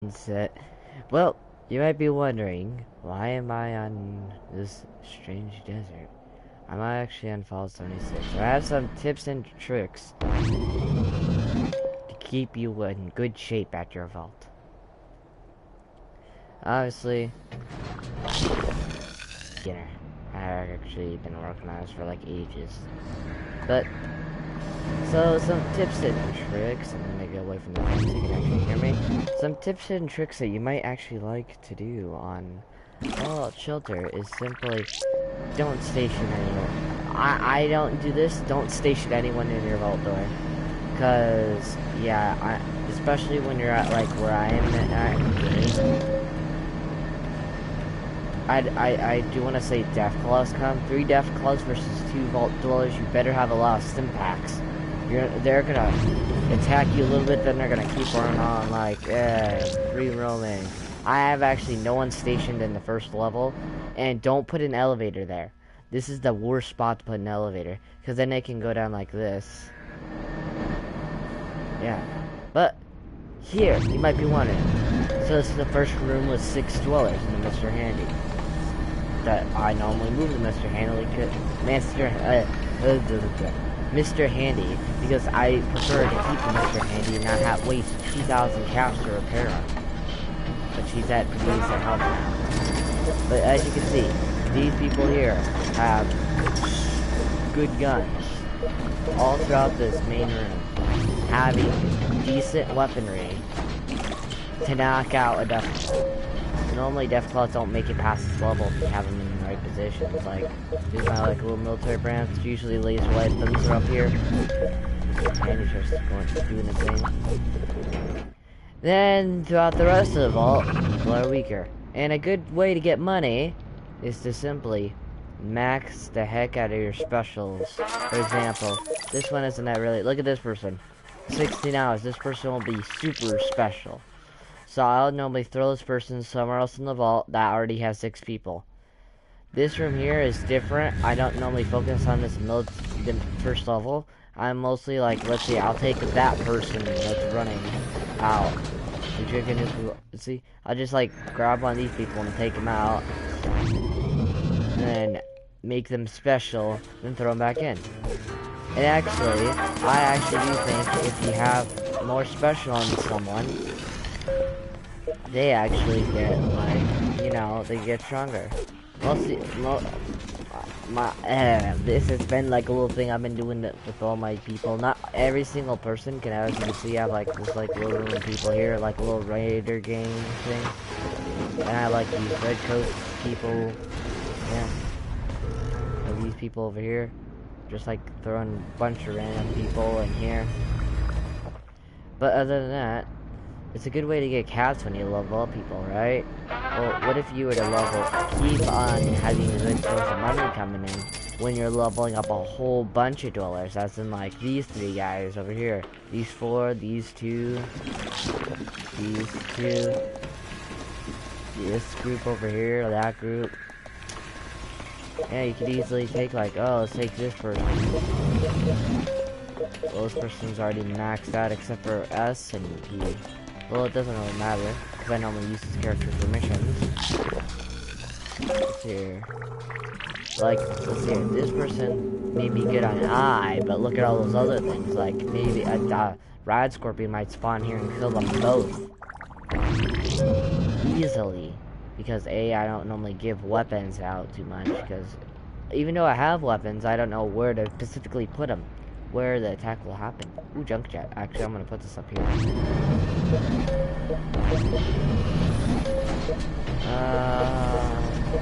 Set. Well, you might be wondering, why am I on this strange desert? I'm actually on Falls 76. So I have some tips and tricks to keep you in good shape at your vault. Obviously, beginner. I've actually been working on this for like ages. But, so some tips and tricks, I'm gonna get away from the phone so you can actually hear me. Some tips and tricks that you might actually like to do on Fallout Shelter is simply don't station anyone. I don't do this, don't station anyone in your vault door. Cause, yeah, especially when you're at like where I am at I do want to say Death Claws come. 3 Death Claws versus 2 Vault Dwellers, you better have a lot of stim packs. They're gonna attack you a little bit, then they're gonna keep on like, free roaming. I have actually no one stationed in the first level, and don't put an elevator there. This is the worst spot to put an elevator, because then they can go down like this. Yeah. But, here, you might be wondering. So this is the first room with 6 dwellers in the Mr. Handy. That I normally move to Mr. Handy, Mr. Handy, because I prefer to keep the Mr. Handy and not have waste 2,000 caps to repair him. But she's at pretty decent health now. But as you can see, these people here have good guns all throughout this main room, having decent weaponry to knock out a Death Claw. Normally Death Claws don't make it past this level if you have them in the right positions. Like, these are like little military brands, usually laser weapons are up here. And he's just doing the thing. Then, throughout the rest of the vault, people are weaker. And a good way to get money is to simply max the heck out of your specials. For example, this one isn't that really... Look at this person. 16 hours. This person will be super special. So I'll normally throw this person somewhere else in the vault that already has 6 people. This room here is different. I don't normally focus on this the first level. I'm mostly like, let's see, I'll take that person that's running out. See, I'll just like grab one of these people and take them out. And then make them special, then throw them back in. And actually, I actually do think if you have more special on someone, they actually get, like, you know, they get stronger. This has been like a little thing I've been doing with all my people. Not every single person can, as you can see, I have like this like little room of people here, like a little raider game thing. And I like these red coat people. Yeah. And these people over here. Just like throwing a bunch of random people in here. But other than that, it's a good way to get cats when you level up people, right? Well, what if you were to keep on having a good source of money coming in when you're leveling up a whole bunch of dwellers, as in like these 3 guys over here. These 4, these 2, these 2, this group over here, that group. Yeah, you could easily take like, oh, let's take this person. Well, this person's already maxed out except for S and P. Well, it doesn't really matter, because I normally use this character for missions. Let's see here. Like, let's see here. This person may be good on I, but look at all those other things. Like, maybe a rad scorpion might spawn here and kill them both. Easily. Because A, I don't normally give weapons out too much, because even though I have weapons, I don't know where to specifically put them. Where the attack will happen. Ooh, junk jet. Actually, I'm gonna put this up here.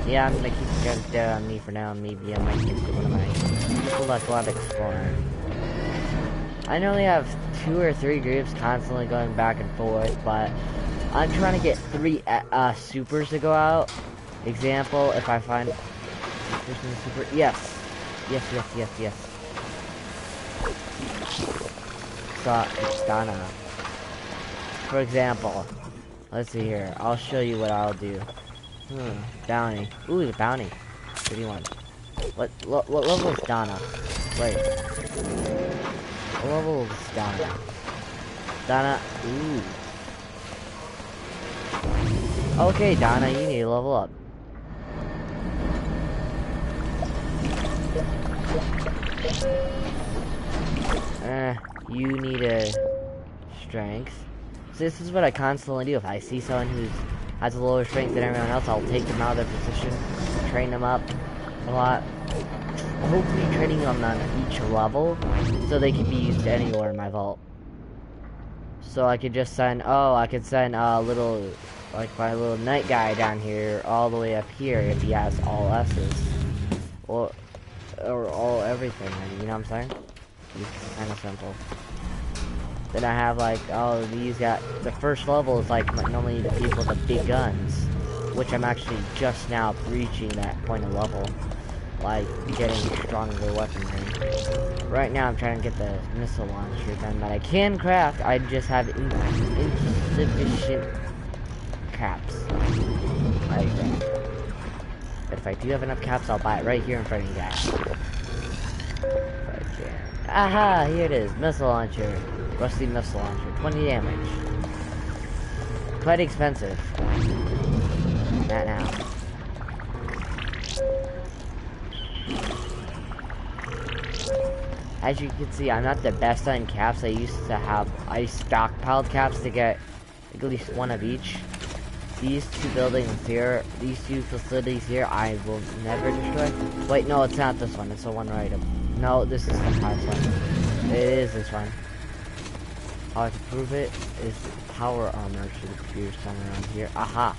Yeah, I'm gonna keep the junk jet on me for now. Maybe I might give it one of my people that go out exploring. I normally have 2 or 3 groups constantly going back and forth, but I'm trying to get 3 supers to go out. Example, if I find super, yes. So it's Donna. For example, let's see here. I'll show you what I'll do. Bounty. Ooh, the bounty. What do you want? What level is Donna? Wait. What level is Donna? Donna. Ooh. Okay, Donna, you need to level up. You need a strength. So this is what I constantly do. If I see someone who has a lower strength than everyone else, I'll take them out of their position, train them up a lot. Hopefully training them on each level so they can be used anywhere in my vault. So I could just send, I could send a little, like my little night guy down here all the way up here if he has all S's. Or all everything, you know what I'm saying? It's kind of simple. Then I have like, these got, the first level is like normally the people with the big guns, which I'm actually just now reaching that point of level. Like, getting stronger weaponry. Right now I'm trying to get the missile launcher done that I can craft, I just have insufficient caps, I think. But if I do have enough caps, I'll buy it right here in front of you guys. If I can. Aha! Here it is. Missile launcher. Rusty missile launcher. 20 damage. Quite expensive. Not now. As you can see, I'm not the best on caps. I stockpiled caps to get at least one of each. These two buildings here, these two facilities here, I will never destroy. Wait, no, it's not this one. It's the one right up. No, this is the last one. It is this one. How to prove it is power armor should appear somewhere around here. Aha!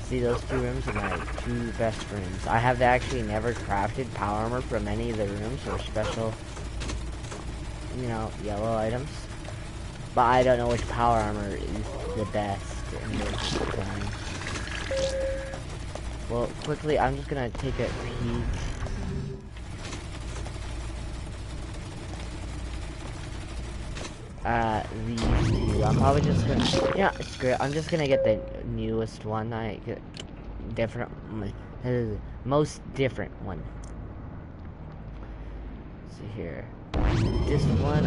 See, those two rooms are my two best rooms. I have actually never crafted power armor from any of the rooms or special, you know, yellow items. But I don't know which power armor is the best. Well, quickly, I'm just gonna take a peek. These two. I'm probably just gonna, yeah, screw it. I'm just gonna get the newest one. I get different, most different one. Let's see here. This one,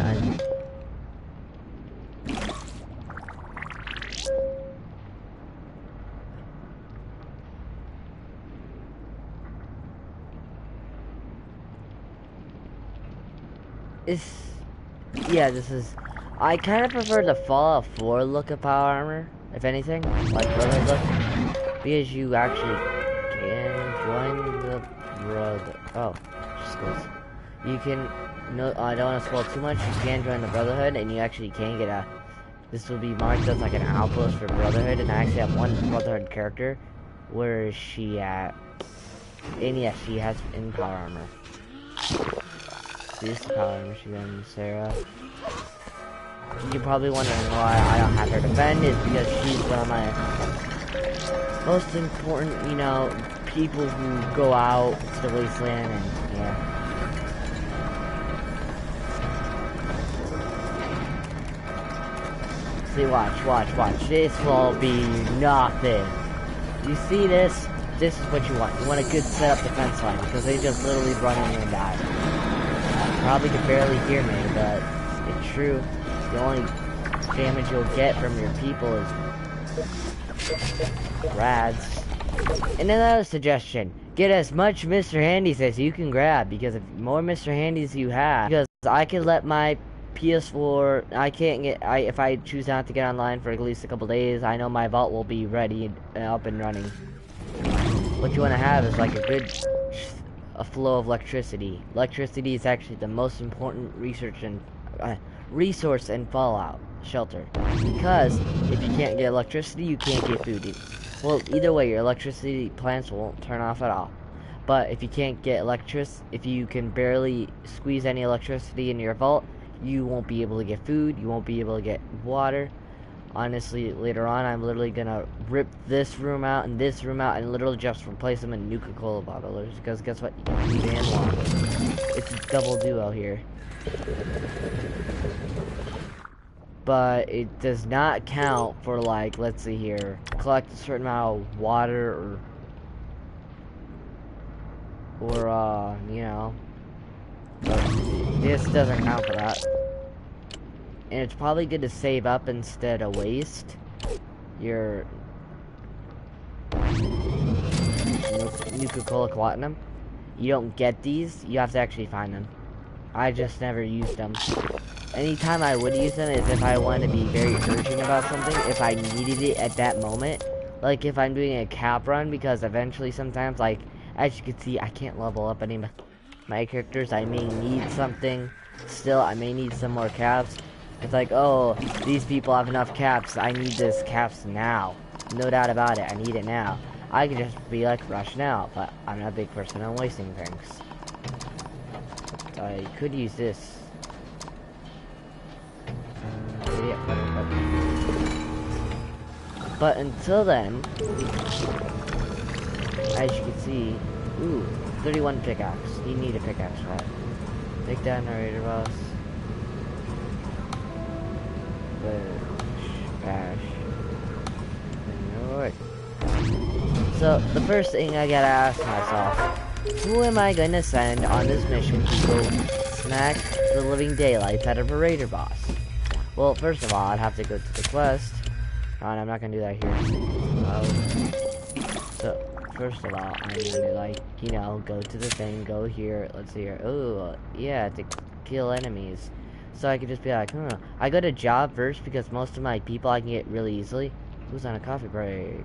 yeah, this is, I kind of prefer the Fallout 4 look of power armor, if anything, like Brotherhood look, because you actually can join the just goes. You can, no, I don't want to spoil too much, you can join the Brotherhood, and you actually can get this will be marked as like an outpost for Brotherhood, and I actually have one Brotherhood character. Where is she at? And yes, she has in power armor. This power armor she's in, Sarah. You're probably wondering why I don't have her defend, is because she's one of my most important, you know, people who go out to the wasteland, and yeah. See, watch. This will be nothing. You see this? This is what you want. You want a good setup defense line, because they just literally run in and die. You probably can barely hear me, but it's true. The only damage you'll get from your people is rads. And another suggestion, get as much Mr. Handies as you can grab, because if more Mr. Handies you have, because I can let my PS4, I can't get, if I choose not to get online for at least a couple days, I know my vault will be ready and up and running. What you want to have is like a flow of electricity. Electricity is actually the most important resource in Fallout Shelter, because if you can't get electricity, you can't get food. Well, either way, your electricity plants won't turn off at all. But if you can't get if you can barely squeeze any electricity in your vault, you won't be able to get food, you won't be able to get water. Honestly, later on, I'm literally gonna rip this room out and this room out and literally just replace them in Nuka-Cola bottlers, because guess what? You can food and water. It's a double duo here. But it does not count for, like, let's see here, collect a certain amount of water or you know, this doesn't count for that. And it's probably good to save up instead of waste your Nuka-Cola Platinum. You don't get these, you have to actually find them. I just never used them. Anytime I would use them is if I wanted to be very urgent about something, if I needed it at that moment. Like if I'm doing a cap run, because eventually sometimes, like, as you can see, I can't level up any of my characters. I may need something still. I may need some more caps. It's like, oh, these people have enough caps. I need this caps now. No doubt about it. I need it now. I could just be like, rush now, but I'm not a big person on wasting things. I could use this. But until then, as you can see, ooh, 31 pickaxe. You need a pickaxe, right? Take down narrator boss. Bash. Alright. So, the first thing I gotta ask myself, who am I gonna send on this mission to go smack the living daylights out of a raider boss? Well, first of all, I'd have to go to the quest. And I'm not gonna do that here. So, first of all, I'm gonna, like, you know, go to the thing, go here, let's see here. Oh, yeah, to kill enemies. So I could just be like, I go to job first because most of my people I can get really easily. Who's on a coffee break?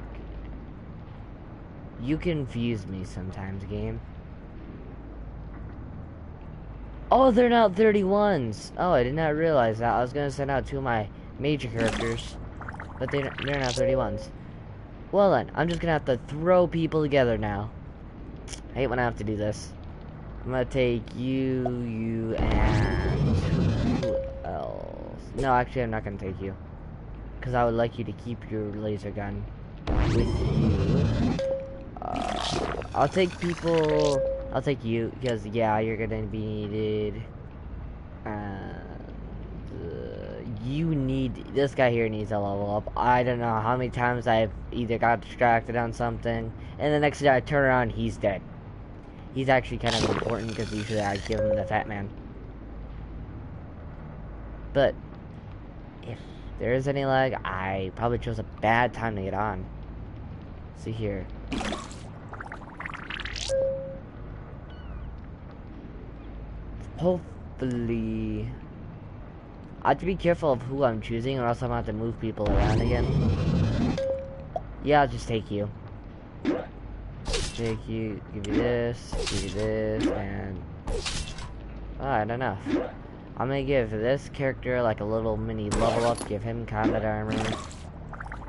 You confuse me sometimes, game. Oh, they're not 31s. Oh, I did not realize that. I was gonna send out 2 of my major characters, but they're not 31s. Well then, I'm just gonna have to throw people together now. I hate when I have to do this. I'm gonna take you, and who else? No, actually, I'm not gonna take you, because I would like you to keep your laser gun with you. I'll take people. I'll take you, because yeah, you're gonna be needed. You need, this guy here needs a level up. I don't know how many times I've either got distracted on something, and the next day I turn around, he's dead. He's actually kind of important, because usually I give him the fat man. But if there is any lag, I probably chose a bad time to get on. Let's see here. Hopefully, I have to be careful of who I'm choosing, or else I'm gonna have to move people around again. Yeah, I'll just take you. Take you, give you this, and alright, enough. I'm gonna give this character like a little mini level up, give him combat armor.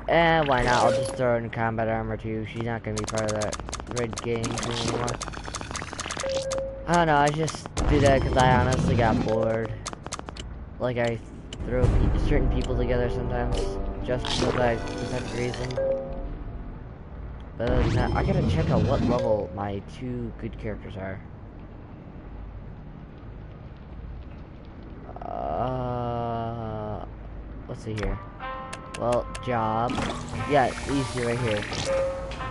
And why not? I'll just throw in combat armor too. She's not gonna be part of that red gang anymore. I don't know, I just do that because I honestly got bored. Like, I throw certain people together sometimes, just because I just have a reason. But other than that, I gotta check out what level my 2 good characters are. Let's see here. Well, job. Yeah, these two right here.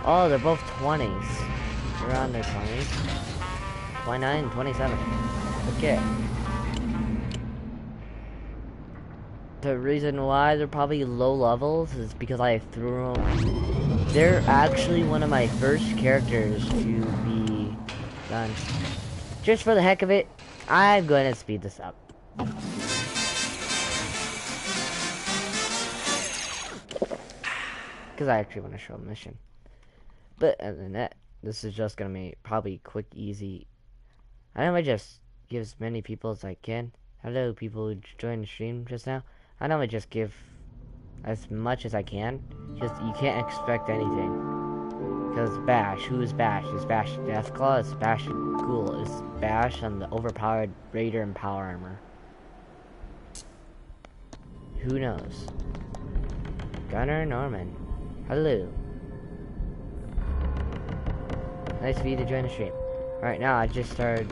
Oh, they're both 20s. They're on their 20s. 29 and 27. Okay. The reason why they're probably low levels is because I threw them. They're actually one of my first characters to be done. Just for the heck of it, I'm going to speed this up. Because I actually want to show a mission. But other than that, this is just going to be probably quick, easy. I know I just give as many people as I can. Hello, people who joined the stream just now. I know I just give as much as I can. Just, you can't expect anything. Because Bash, who is Bash? Is Bash Deathclaw? Is Bash cool? Is Bash on the overpowered Raider and Power Armor? Who knows? Gunner Norman. Hello. Nice of you to join the stream. Alright, now I just started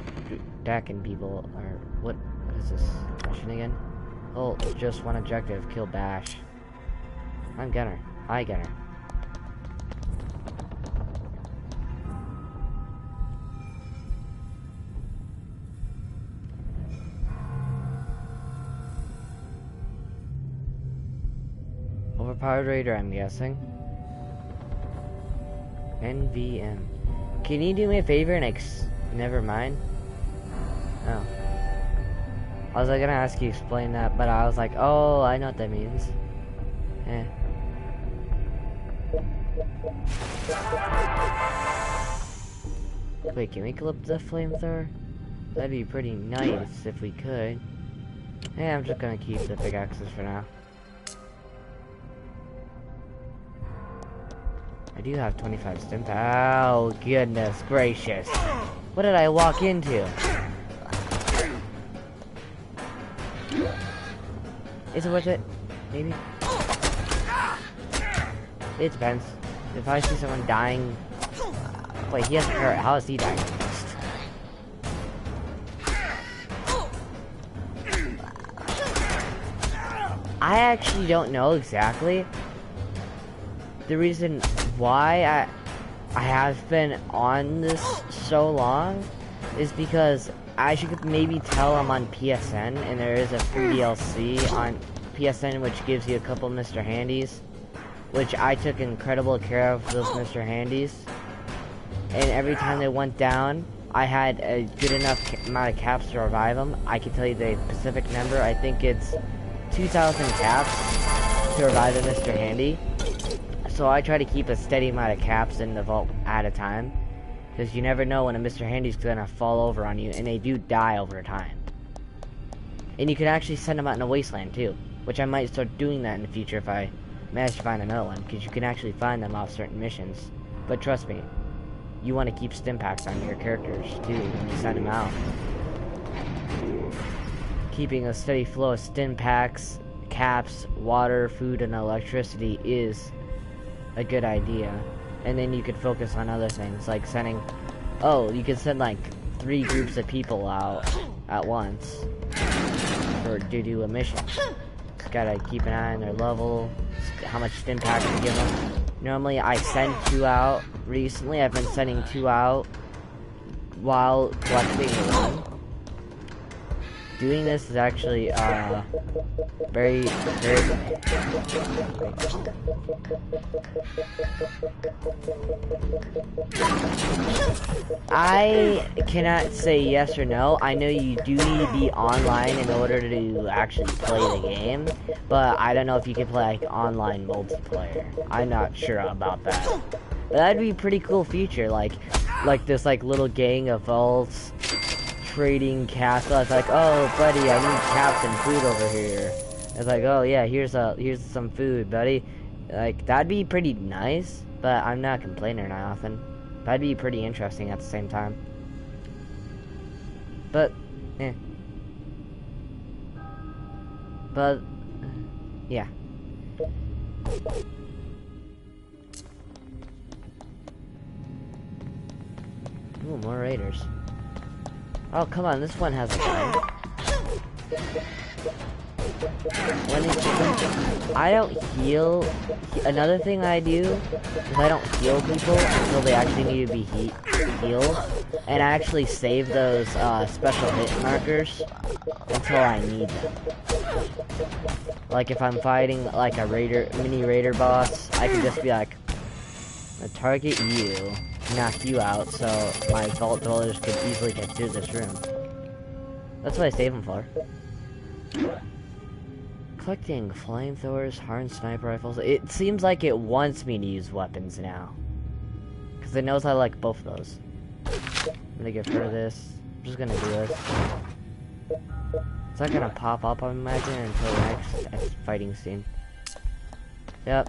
attacking people, or what is this mission again? Oh, just one objective, kill Bash. I'm Gunner. Hi, Gunner. Overpowered Raider, I'm guessing. NVM. Can you do me a favor and never mind? Oh. I was like, gonna ask you to explain that, but I was like, oh, I know what that means. Eh. Wait, can we clip the flamethrower? That'd be pretty nice if we could. Yeah, I'm just gonna keep the pickaxes for now. I do have 25 stim packs. Oh, goodness gracious. What did I walk into? Is it worth it? Maybe? It depends. If I see someone dying... Wait, he has a parrot. How is he dying? I actually don't know exactly. The reason why I have been on this so long is because, as you could maybe tell, I'm on PSN, and there is a free DLC on PSN which gives you a couple Mr. Handies, which I took incredible care of those Mr. Handies. And every time they went down, I had a good enough amount of caps to revive them. I can tell you the specific number. I think it's 2,000 caps to revive a Mr. Handy. So I try to keep a steady amount of caps in the vault at a time, because you never know when a Mr. Handy's gonna fall over on you, and they do die over time. And you can actually send them out in a wasteland too, which I might start doing that in the future if I manage to find another one, because you can actually find them off certain missions. But trust me, you want to keep stim packs on your characters too when you send them out. Keeping a steady flow of stim packs, caps, water, food, and electricity is a good idea. And then you could focus on other things, like sending... Oh, you could send like 3 groups of people out at once to do a mission. Just gotta keep an eye on their level, how much stim packs you give them. Normally I send 2 out. Recently I've been sending 2 out while collecting 1. Doing this is actually very I cannot say yes or no. I know you do need to be online in order to actually play the game, but I don't know if you can play like online multiplayer. I'm not sure about that. But that'd be a pretty cool feature, like this like little gang of vaults trading caps. So it's like, oh buddy, I need caps and food over here. It's like, oh yeah, here's some food, buddy. Like, that'd be pretty nice, but I'm not complaining or nothing. That'd be pretty interesting at the same time. But, eh. But, yeah. Ooh, more raiders. Oh, come on, this one has a gun. I don't heal. Another thing I do is I don't heal people until they actually need to be healed. And I actually save those special hit markers until I need them. Like if I'm fighting like a mini raider boss, I can just be like, I target you, knock you out, so my vault dwellers could easily get through this room. That's what I save them for. Collecting flamethrowers, hardened sniper rifles. It seems like it wants me to use weapons now, because it knows I like both of those. I'm gonna get rid of this. I'm just gonna do this. It's not gonna pop up, I imagine, until the next fighting scene. Yep.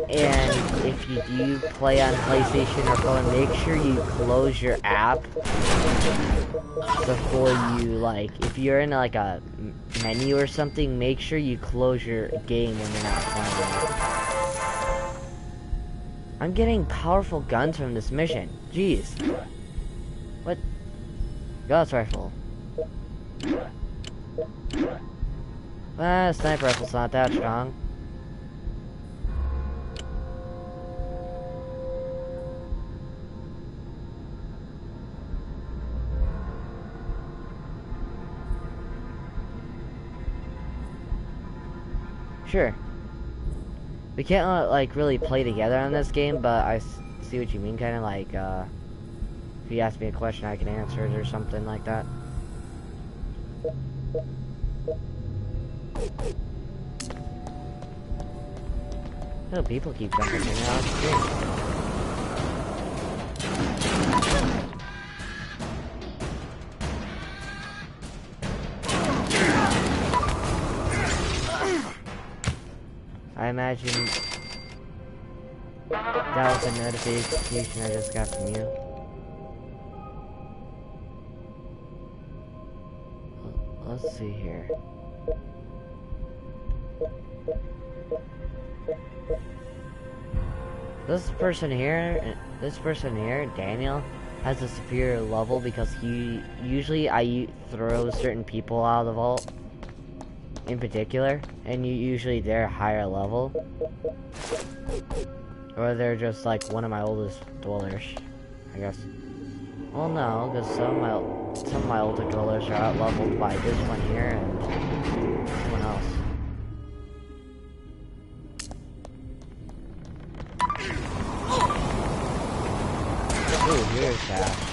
And if you do play on PlayStation or phone, make sure you close your app before you, like, if you're in like a menu or something, make sure you close your game when you're not playing it. I'm getting powerful guns from this mission. Jeez. What? Gauss rifle. Sniper rifle's not that strong. Sure. We can't, like, really play together on this game, but I see what you mean, kind of like, if you ask me a question, I can answer it or something like that. Oh, people keep jumping in and out of the screen. I imagine that was a notification I just got from you. Let's see here. This person here, Daniel, has a superior level because usually I throw certain people out of the vault in particular, and usually they're higher level. Or they're just like one of my oldest dwellers, I guess. Well, no, because some of my older dwellers are out leveled by this one here and someone else. Ooh, here's that.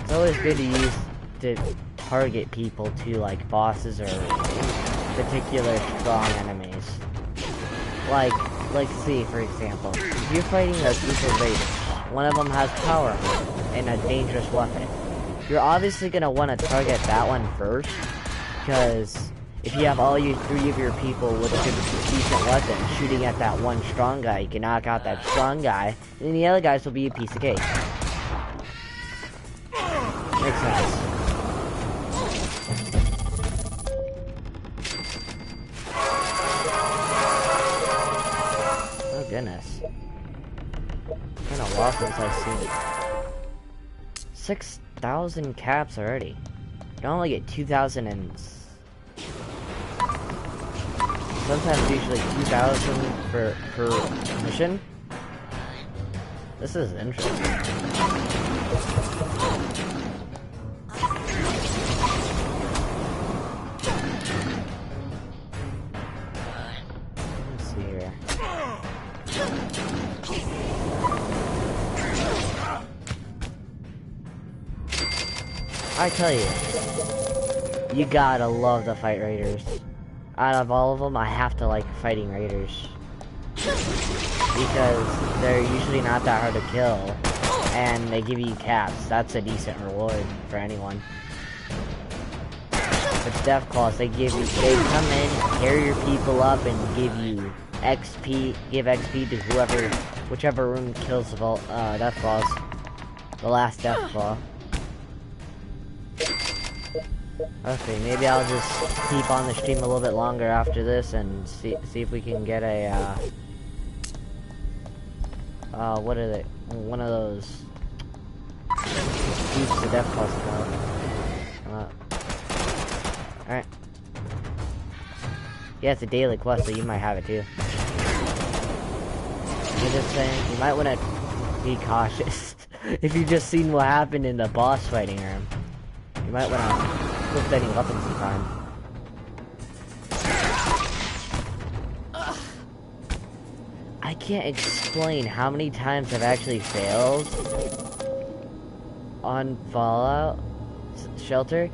It's always good to target people to like bosses or particular strong enemies. Like see, for example, if you're fighting a group of raiders, one of them has power and a dangerous weapon. You're obviously gonna want to target that one first, because if you have all three of your people with a decent weapon shooting at that one strong guy, you can knock out that strong guy, and then the other guys will be a piece of cake. Makes sense. Oh goodness. Kinda lost since I've seen it. 6,000 caps already. You only get 2,000 and... sometimes usually 2,000 per mission. This is interesting. Let's see here. I tell you, you gotta love the fight raiders. Out of all of them, I have to like fighting raiders. Because they're usually not that hard to kill, and they give you caps. That's a decent reward for anyone. With Death Claws, they come in, carry your people up, and give you XP, give XP to whichever room kills the Death Claws. The last Death Claw. Okay, maybe I'll just keep on the stream a little bit longer after this and see if we can get a, what are they? One of those keeps the Death Claws come up. Alright. Yeah, it's a daily quest, so you might have it too. I'm just saying, you might want to be cautious. If you've just seen what happened in the boss fighting room, you might want to lift any weapons sometime. I can't explain how many times I've actually failed on Fallout Shelter.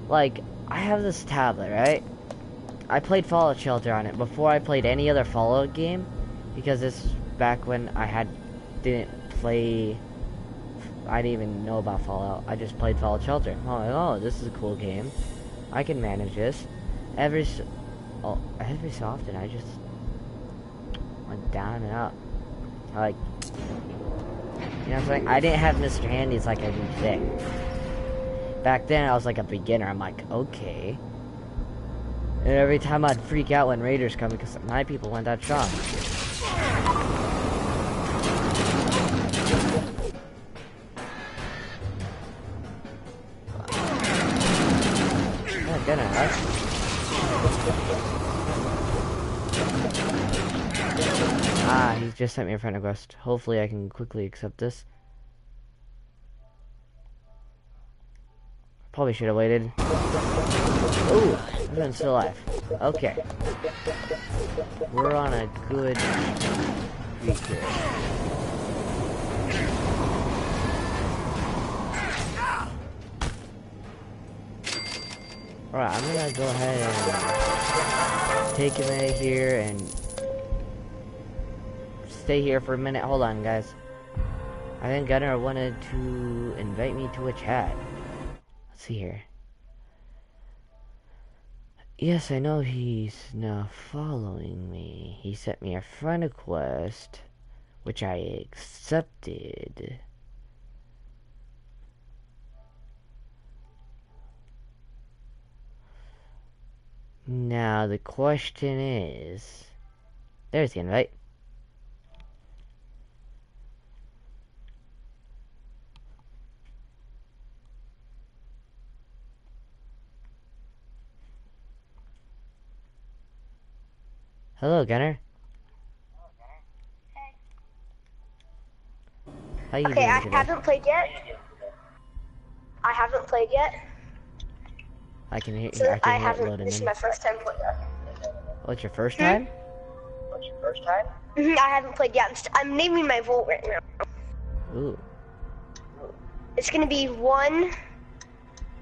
Like, I have this tablet, right? I played Fallout Shelter on it before I played any other Fallout game, because this is back when I didn't even know about Fallout. I just played Fallout Shelter. I'm like, oh, this is a cool game. I can manage this. Every so often, I just went down and up. Like, you know what I'm saying? I didn't have Mr. Handy's like I do today. Back then, I was like a beginner. I'm like, okay. And every time I'd freak out when raiders come because my people weren't that strong. Oh, goodness. Ah, he's just sent me a friend request. Hopefully I can quickly accept this. Probably should have waited. Ooh, I'm still alive. Okay. We're on a good streak here. Alright, I'm gonna go ahead and take a minute here and stay here for a minute. Hold on, guys. I think Gunnar wanted to invite me to a chat. Let's see here. Yes, I know he's now following me. He sent me a friend request, which I accepted. Now, the question is... There's the invite. Hello, Gunnar. Hey. How you Okay, doing I today? haven't played yet. I haven't played yet. I can hear, So I can hear it haven't. loading This is in. my first time playing. Oh, it's your first time? What's your first time? I haven't played yet. I'm naming my vault right now. Ooh. It's gonna be 1,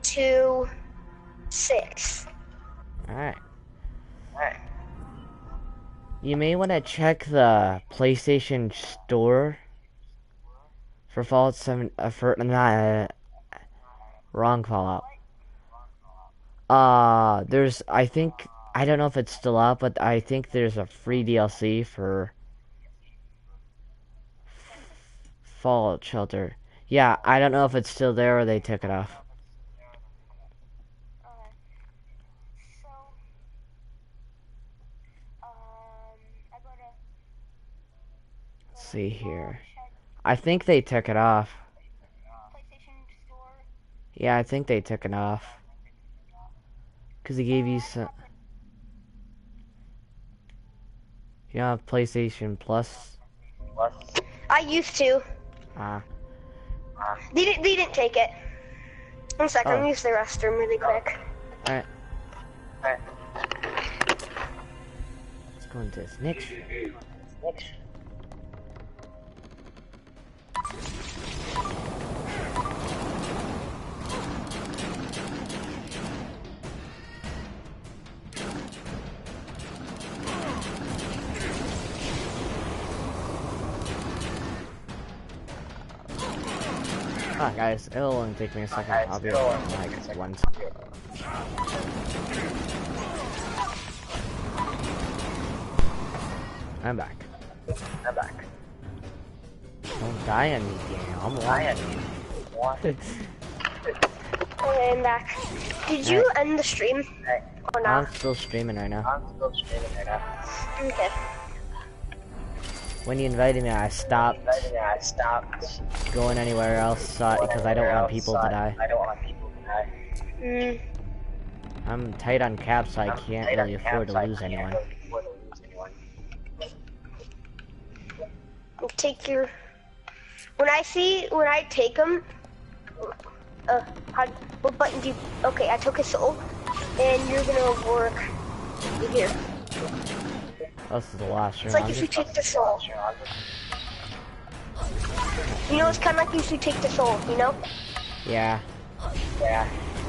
2, 6. Alright. You may want to check the PlayStation Store for Fallout 7, wrong Fallout. There's, I think, I don't know if it's still out, but I think there's a free DLC for Fallout Shelter. Yeah, I don't know if it's still there or they took it off. So, I go to Let's see here. I think they took it off. PlayStation Store. Yeah, I think they took it off. Because he gave you some... You know, PlayStation Plus? I used to. They didn't take it. One second, Oh. I'm use the restroom really quick. Alright. Let's go into this next room. Guys, it'll only take me a second. I'll be like 1 second. I'm back. Don't die on me, Daniel. I'm lying. Okay, I'm back. Did you end the stream? Or not? I'm still streaming right now. Okay. When you invited me, I stopped going anywhere else because I don't want people to die. I'm tight on caps, so I can't really afford to lose anyone. Take your... When I take them... what button do you... Okay, I took a soul. And you're gonna work here. This is the last room. It's like if you take the soul. You know, it's kind of like if you take the soul, you know? Yeah.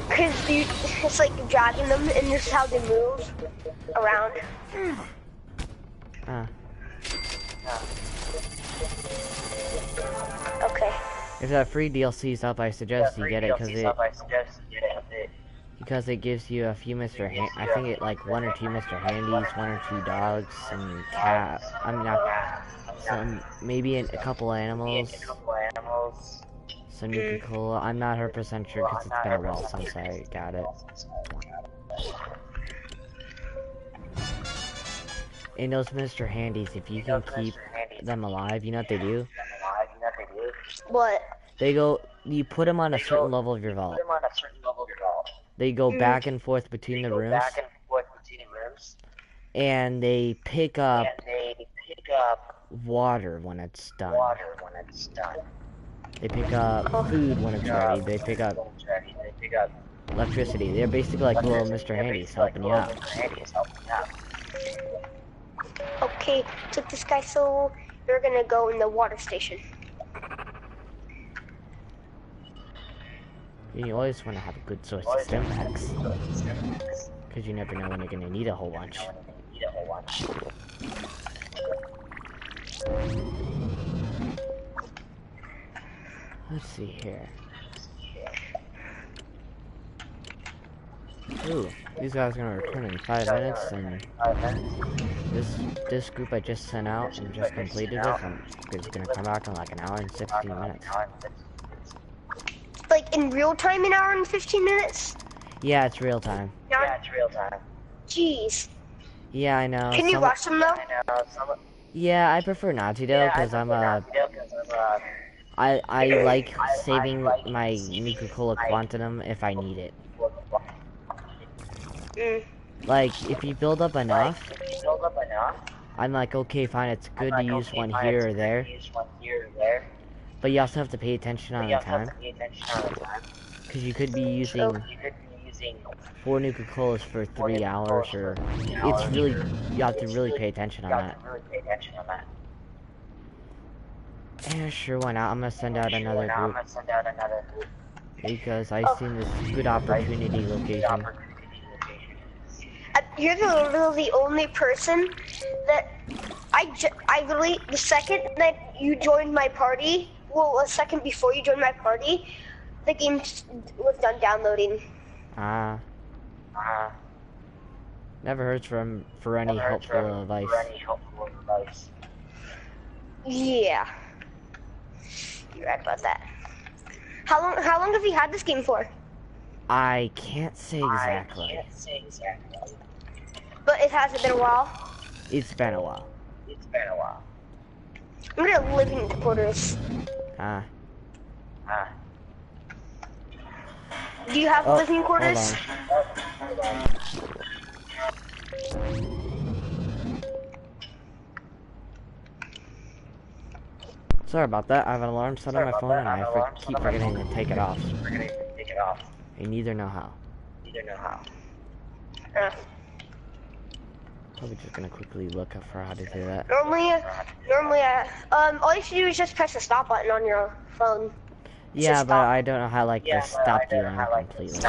Because it's like dragging them, and this is how they move around. Okay. If that free DLC's up, I suggest you get it because it gives you a few Mr. I think it like 1 or 2 Mr. Handies, 1 or 2 dogs, some cat. Some maybe a couple animals. Some Nuka-Cola. I'm not 100% sure because it's been a while since I got it. And those Mr. Handies, if you can keep them alive, you know what they do? What? You put them on a certain level of your vault. They go back and forth between the rooms. And they pick up water when it's done. They pick up food when it's ready. They pick up electricity. They're basically like little Mr. Handies helping you out. Okay, took this guy, so you're gonna go in the water station. You always want to have a good source of stim packs. Because you never know when you're gonna need a whole bunch. Let's see here. Ooh, these guys are gonna return in 5 minutes, and this group I just sent out and just completed it is gonna come back in like an hour and 16 minutes. Like in real time, an hour and 15 minutes? Yeah, it's real time. Jeez. Yeah, I know. Can you watch them though? Yeah, I prefer not to though, because I like saving my Nuka-Cola Quantum if I need it. Like, if you build up enough, I'm like, okay, fine, it's good to use one here or there. But you also have to pay attention on the time. Because you could be using 4 Nuka-Colas for 3 hours, or it's really, you have to really pay attention on that. Yeah, sure, why not? I'm gonna send out another group. Because I've seen this good opportunity location. You're literally the only person that I literally, the second that you joined my party, well, a second before you joined my party, the game was done downloading. Never hurts for any helpful advice. Yeah. You're right about that. How long have you had this game for? I can't say exactly. But it hasn't been a while. It's been a while. I'm gonna live in quarters. Do you have living quarters? Hold on. Sorry about that. I have an alarm set on my phone and I keep forgetting to take it off. I neither know how. Probably just gonna quickly look up for how to do that. Normally, all you should do is just press the stop button on your phone. Yeah, but I don't know how, like, to stop the alarm completely.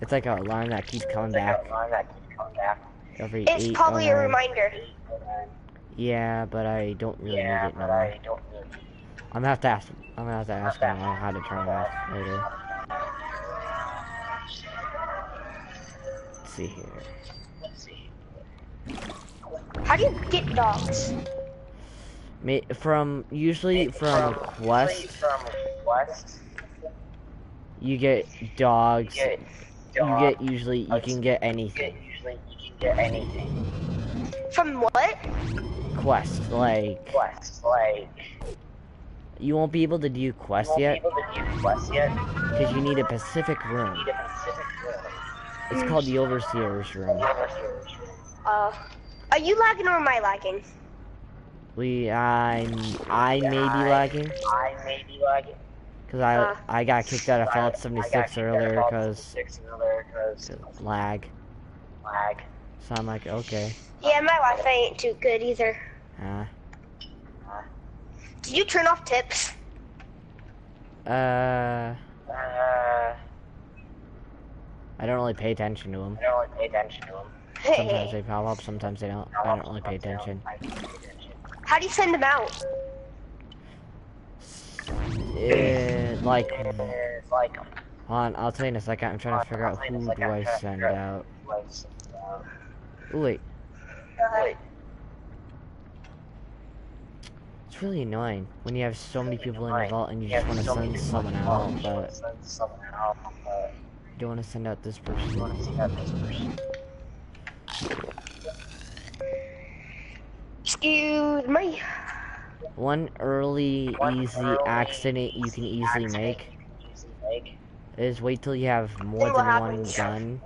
It's like an alarm that keeps coming back every 8 It's probably a reminder. Yeah, but I don't really need it no more. I'm gonna have to ask him how to turn it off later. Let's see here. How do you get dogs? Usually from Quest, you get dogs. You can get anything. From what? Quest, like, you won't be able to do quest yet, because you need a specific room. It's called the Overseer's room. Are you lagging or am I lagging? I may be lagging. Because I got kicked out of Fallout 76 earlier because lag. So I'm like, okay. Yeah, my Wi-Fi ain't too good either. Did you turn off tips? I don't really pay attention to them. Sometimes they pop up, sometimes they don't. I don't really pay attention. How do you send them out? Like, hold on, I'll tell you in a second. I'm trying to figure out who do I send out. Ooh, wait. It's really annoying when you have so many people in the vault and you just want to send someone out, but you don't want to send out this person. Excuse me. One early, easy accident you can easily make is wait till you have more than one gun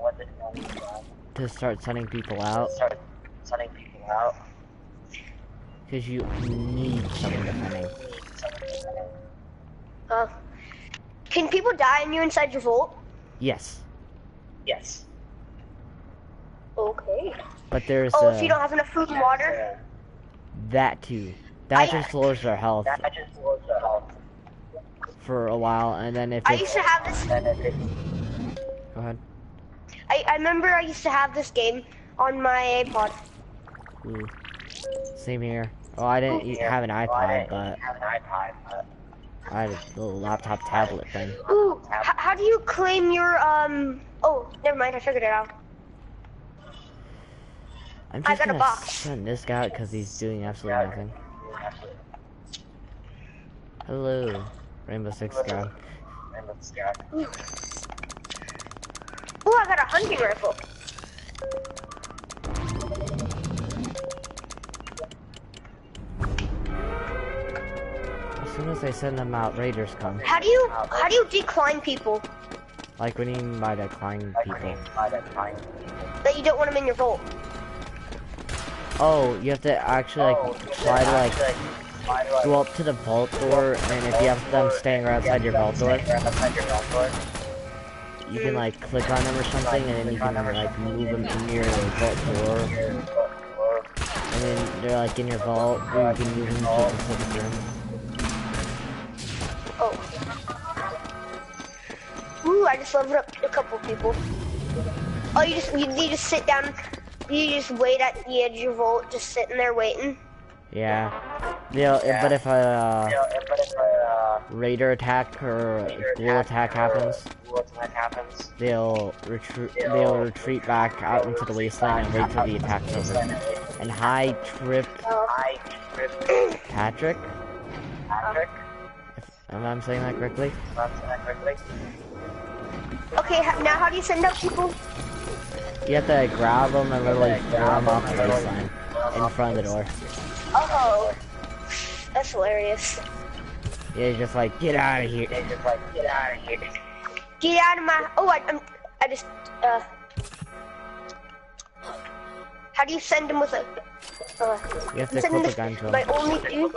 to start sending people out. Because you need someone defending. Can people die on you inside your vault? Yes. Yes. Okay. But there's Oh, if you don't have enough food and water? that too. That just lowers their health That just lowers their health. for a while, and then if I it's... used to have this. Go ahead. I remember I used to have this game on my iPod. Ooh. Same here. Oh, I didn't have an iPod, but I had a little laptop tablet thing. Ooh, how do you claim your, oh, never mind, I figured it out. I'm I just got a gonna box. send this guy out because he's doing absolutely nothing. Hello, Rainbow Six guy. Ooh, I got a hunting rifle. As soon as I send them out, raiders come. How do you decline people Like, what do you mean by declining people? that you don't want them in your vault? Oh, you have to actually, like, try to, like, go up to the vault door, and if you have them staying right outside your vault door, you can, like, click on them or something, and then you can, like, move them in your vault door. And then they're, like, in your vault, or you can move them to a specific room. Oh. Ooh, I just leveled up a couple people. Oh, you just sit down, you just wait at the edge of your vault, just sitting there waiting. Yeah. But if a raider attack or a ghoul attack happens, they'll retreat back out into the wasteland and wait till the attack's over. And hi, Patrick? If I'm saying that correctly? Okay, now how do you send out people? You have to grab them and literally throw them off the wasteland in front of the door. Oh, that's hilarious. Yeah, just like, get out of here. Get out of my, oh, I just, how do you send him with a, You have to clip a gun to him. my only dude?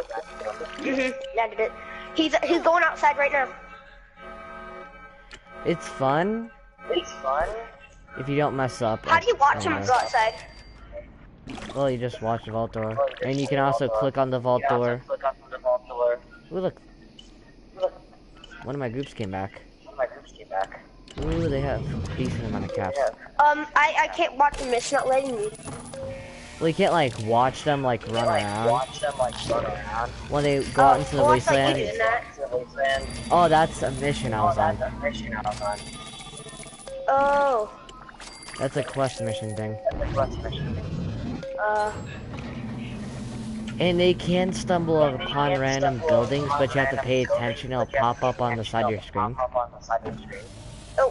That did it. He's going outside right now. It's fun if you don't mess up. How do you watch him go outside? Well, you just watch the vault door. And you can also click on the vault door. Ooh, look. One of my groups came back. Ooh, they have a decent amount of caps. I can't watch him, it's not letting me. Well, you can't, like, watch them, like, run around. When they go out into the wasteland. Oh, that's a mission I was on. Oh. That's a quest mission thing. And they can stumble upon random buildings, but you have to pay attention. It'll pop up on the side of your screen.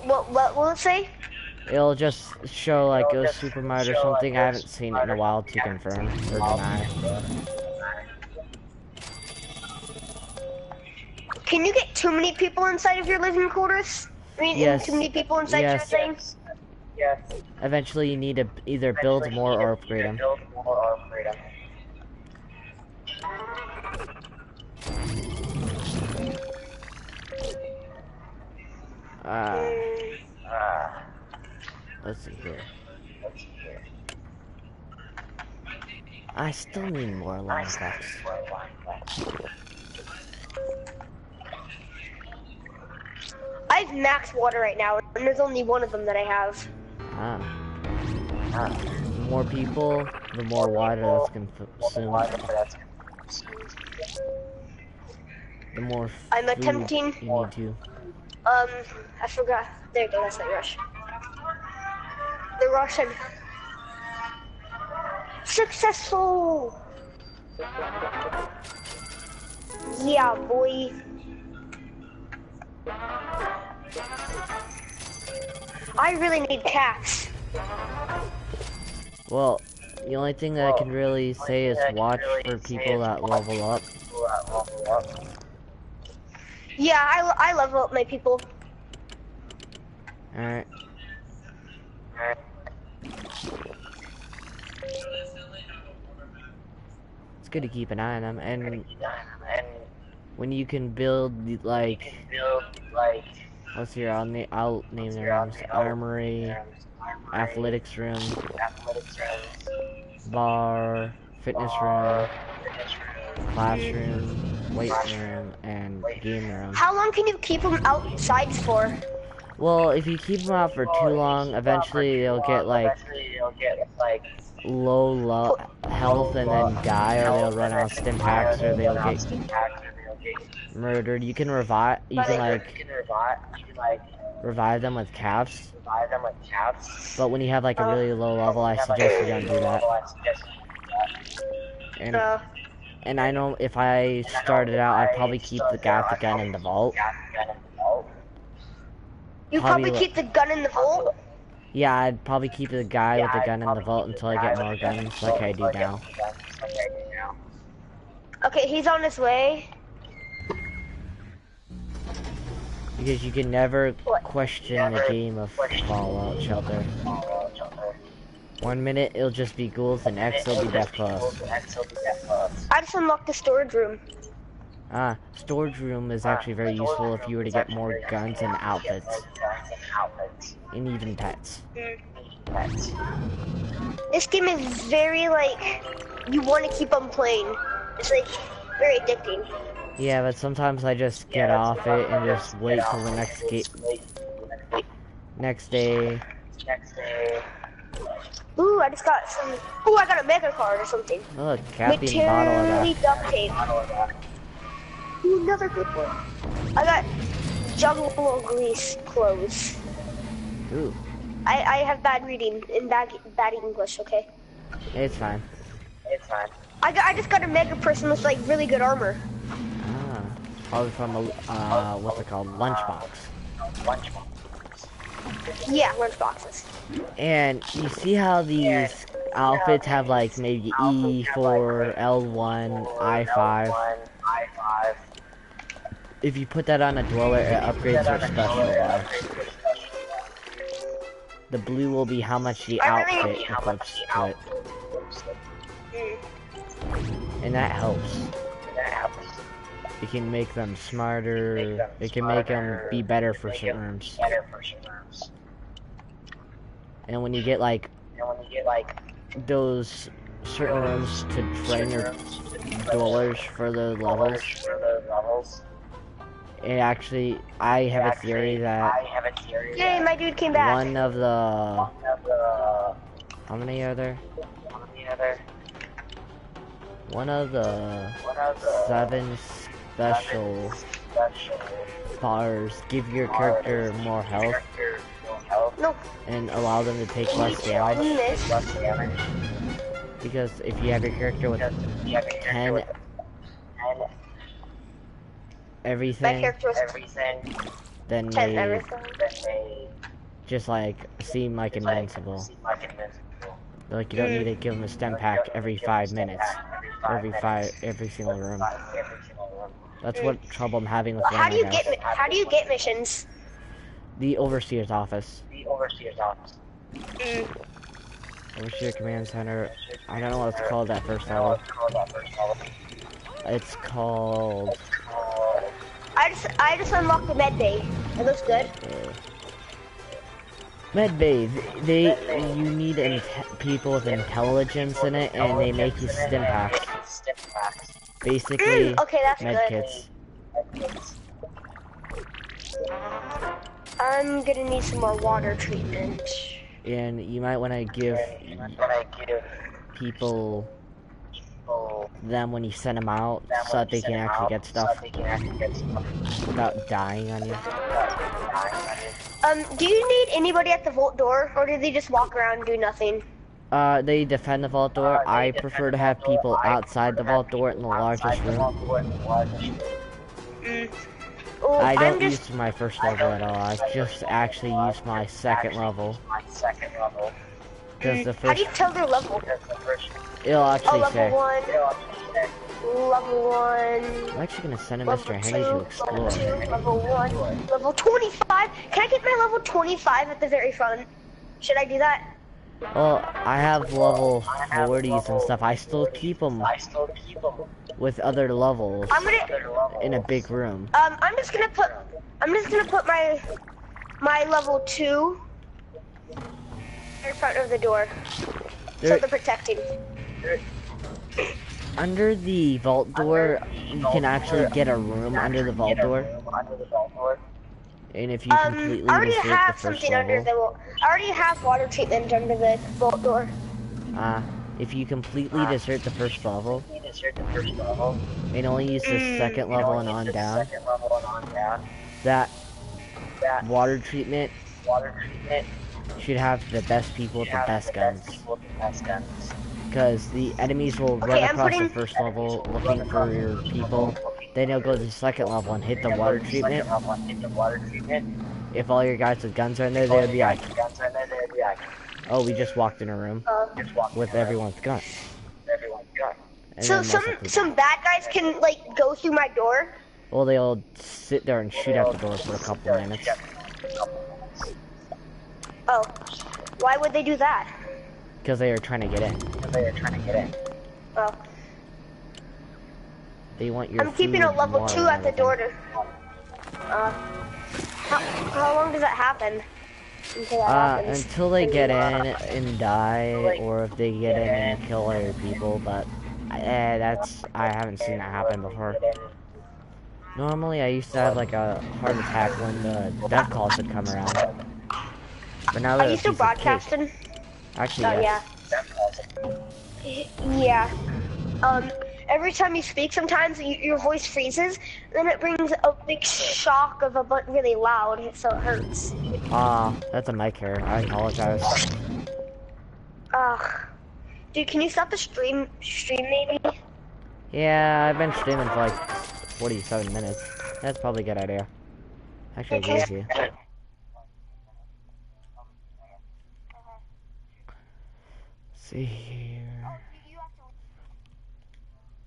What will it say? It'll just show like it was super mud or something. I haven't seen it in a while to confirm or deny. Can you get too many people inside of your living quarters? I mean, Yes. too many people inside your things? Eventually, you need to either build more or upgrade them. Let's see here. I still need more line effects. I have max water right now, and there's only one of them that I have. The more people, the more water that's consumed. The more food I'm attempting. you need to. I forgot. There you go, that's not Rush. The Russian. Successful! Yeah, boy. I really need cats. Well, the only thing that I can really say is watch for people that level up. Yeah, I level up my people. Alright. It's good to keep an eye on them, and when you can build like, let's see, I'll name their names: armory, athletics room, bar, fitness room, classroom, weight room, and game room. How long can you keep them outside for? Well, if you keep them out for too long, eventually they'll get like low health and then die, or they'll run out of stim packs, or they'll get murdered. You can revive. You can like revive them with calves. But when you have like a really low level, I suggest you don't do that. And I know if I started out, I'd probably keep the guy with the gun in the vault. You probably keep the gun in the vault? Yeah, I'd probably keep the guy with the gun in the vault until I get more guns, like I do now. Okay, he's on his way. Because you can never question the game of Fallout Shelter. 1 minute it'll just be ghouls, and next it'll be death claws. I just unlocked the storage room. Storage room is actually very useful if you were to get more guns and outfits. And even pets. This game is very, like, you want to keep on playing. It's, like, very addicting. Yeah, but sometimes I just get off it and just wait till the next day. Ooh, I just got some. Ooh, I got a mega card or something. Oh, look, caffeine bottle of Materially that. duct tape. Ooh, another good one. I got jungle grease clothes. Ooh. I have bad reading and bad English. Okay. It's fine. I just got a mega person with like really good armor. Probably from a what's it called? Lunchbox. Yeah, lunchboxes. And you see how these outfits have like maybe E4, L1, I5. If you put that on a dweller, it upgrades their special bar. The blue will be how much the outfit equips to it. And that helps. It can make them smarter. It can make them be better for certain rooms. And when you get like those certain rooms to train your dwellers for the levels, it actually, I have a theory that Yay, my dude came back. one of the, how many are there? One of the 7 special bars give your character more health and allow them to take less damage. Because if you have your character with 10 everything, then they just like seem like invincible. Like you don't need to give them a stem pack every 5 minutes, every single room. That's what trouble I'm having with How do you get missions? The Overseer's office. Overseer Command Center. I don't know what it's called at first level. It's called. I just unlocked the med bay. It looks good. Med bay. You need people with intelligence in it, and they make you stim packs. Basically, okay, that's med good. kits. I'm gonna need some more water treatment. And you might want to give people them when you send them out, so that they can actually get stuff without dying on you. Do you need anybody at the vault door, or do they just walk around and do nothing? They defend the vault door. I prefer to have people outside the vault door in the largest room. Well, I don't use my first level at all. I just actually use my second level. Because the first... How do you tell their level? It'll actually say... Level 1. I'm actually gonna send a Mr. Henry to explore. Level 1. Level 25? Can I get my level 25 at the very front? Should I do that? Well, I have level 40s and stuff. I still keep them with other levels I'm gonna. in a big room. I'm just gonna put. I'm just gonna put my level 2 in front of the door, so There, they're protecting. under the vault door, you can actually get a room under the vault door. And if you I completely already desert the have first something under level, the. I already have water treatment under the vault door. if you completely desert the first level, and only use the second level and on down, that water treatment should have the best people with the best guns. Because the enemies will run Okay, I'm across the putting. first level looking for your people. Then they'll go to the second level and hit the water treatment. If all your guys with guns are in there, they would be like, oh, we just walked in a room with everyone's guns. And So then most likely die. some bad guys can like go through my door. Well, they'll sit there and shoot out the door for a couple minutes. Oh, why would they do that? Because they are trying to get in. Oh, They want your I'm keeping a food, level water, 2 and at the everything. door to. How long does that happen? Until that happens. Until they get in and die, or if they get in and kill other people, but I haven't seen that happen before. Normally, I used to have like a heart attack when the death calls would come around. But now Are they're you a still piece of cake. broadcasting? Actually, Oh yes. yeah. Every time you speak, sometimes your voice freezes. Then it brings a big shock of really loud, so it hurts. That's a mic error. I apologize. Ugh. Dude, can you stop the stream maybe? Yeah, I've been streaming for like 47 minutes. That's probably a good idea. Actually, Okay. lazy. See here.